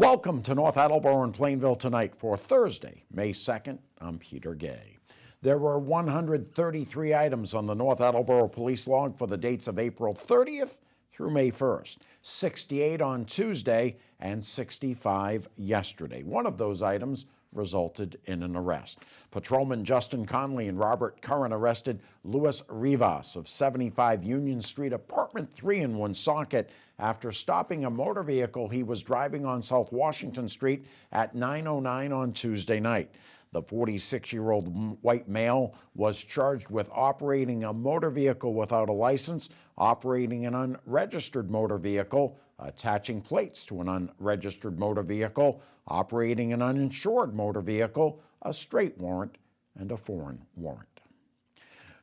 Welcome to North Attleborough and Plainville Tonight for Thursday, May 2nd. I'm Peter Gay. There were 133 items on the North Attleborough police log for the dates of April 30th through May 1st, 68 on Tuesday and 65 yesterday. One of those items resulted in an arrest. Patrolman Justin Conley and Robert Curran arrested Luis Rivas of 75 Union Street, apartment 3 in Woonsocket, after stopping a motor vehicle he was driving on South Washington Street at 9:09 on Tuesday night. The 46-year-old white male was charged with operating a motor vehicle without a license, operating an unregistered motor vehicle, attaching plates to an unregistered motor vehicle, operating an uninsured motor vehicle, a straight warrant, and a foreign warrant.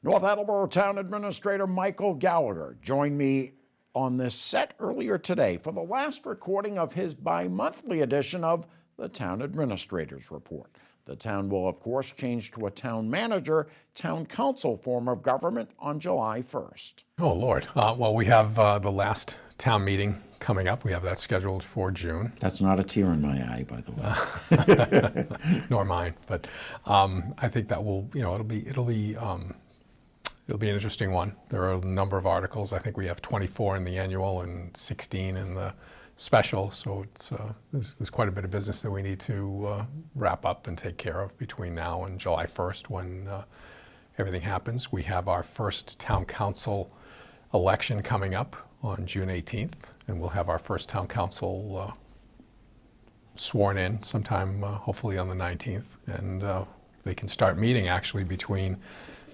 North Attleborough Town Administrator Michael Gallagher joined me on this set earlier today for the last recording of his bi-monthly edition of the Town Administrator's Report. The town will, of course, change to a town manager, town council form of government on July 1st. Oh, Lord. Well, we have the last town meeting coming up. We have that scheduled for June. That's not a tear in my eye, by the way. Nor mine. But I think that will, it'll be an interesting one. There are a number of articles. I think we have 24 in the annual and 16 in the special, so it's there's quite a bit of business that we need to wrap up and take care of between now and July 1st when everything happens. We have our first town council election coming up on June 18th, and we'll have our first town council sworn in sometime hopefully on the 19th, and they can start meeting actually between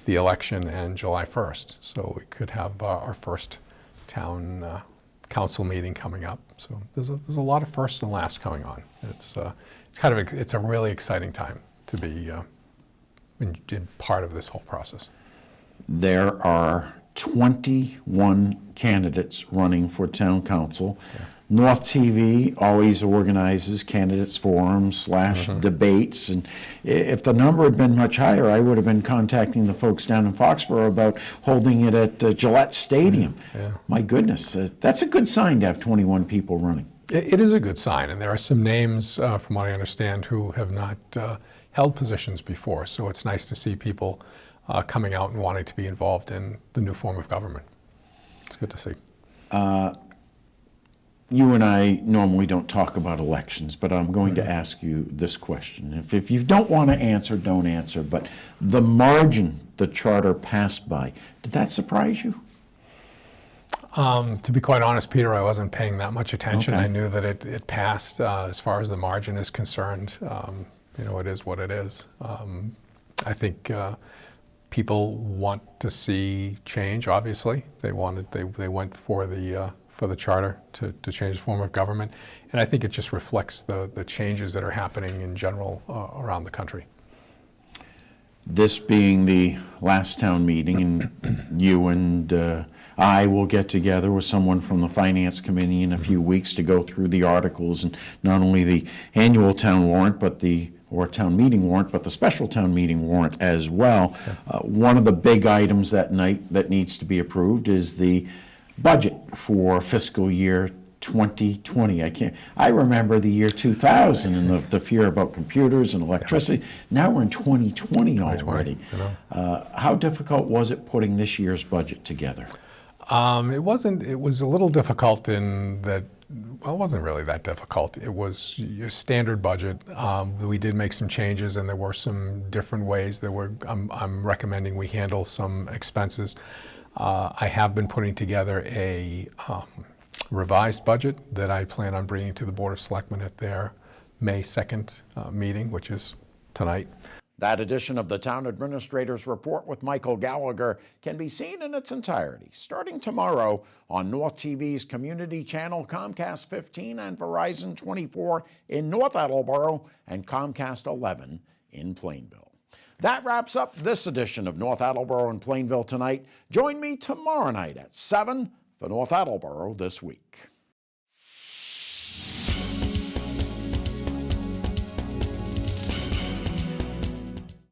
the election and July 1st. So we could have our first town council meeting coming up. So there's a lot of firsts and lasts going on. It's a really exciting time to be in part of this whole process. There are 21 candidates running for town council. Yeah. North TV always organizes candidates forums / debates, and if the number had been much higher, I would have been contacting the folks down in Foxborough about holding it at Gillette Stadium. Yeah. My goodness, that's a good sign to have 21 people running. It is a good sign, and there are some names, from what I understand, who have not held positions before, so it's nice to see people coming out and wanting to be involved in the new form of government. It's good to see. You and I normally don't talk about elections, but I'm going to ask you this question. If you don't want to answer, don't answer, but the margin the charter passed by, did that surprise you? To be quite honest, Peter, I wasn't paying that much attention. Okay. I knew that it passed. As far as the margin is concerned, it is what it is. I think people want to see change, obviously. They went for the charter to change the form of government, and I think it just reflects the changes that are happening in general around the country. This being the last town meeting, and you and I will get together with someone from the Finance Committee in a few weeks to go through the articles, and not only the annual town warrant, or town meeting warrant, but the special town meeting warrant as well. One of the big items that night that needs to be approved is the budget for fiscal year 2020. I remember the year 2000 and the fear about computers and electricity. Now we're in 2020 already. How difficult was it putting this year's budget together? It was a little difficult in that, well, it wasn't really that difficult. It was your standard budget. We did make some changes, and there were some different ways that I'm recommending we handle some expenses. I have been putting together a revised budget that I plan on bringing to the Board of Selectmen at their May 2nd meeting, which is tonight. That edition of the Town Administrator's Report with Michael Gallagher can be seen in its entirety starting tomorrow on North TV's community channel Comcast 15 and Verizon 24 in North Attleborough and Comcast 11 in Plainville. That wraps up this edition of North Attleborough and Plainville Tonight. Join me tomorrow night at 7 for North Attleborough This Week.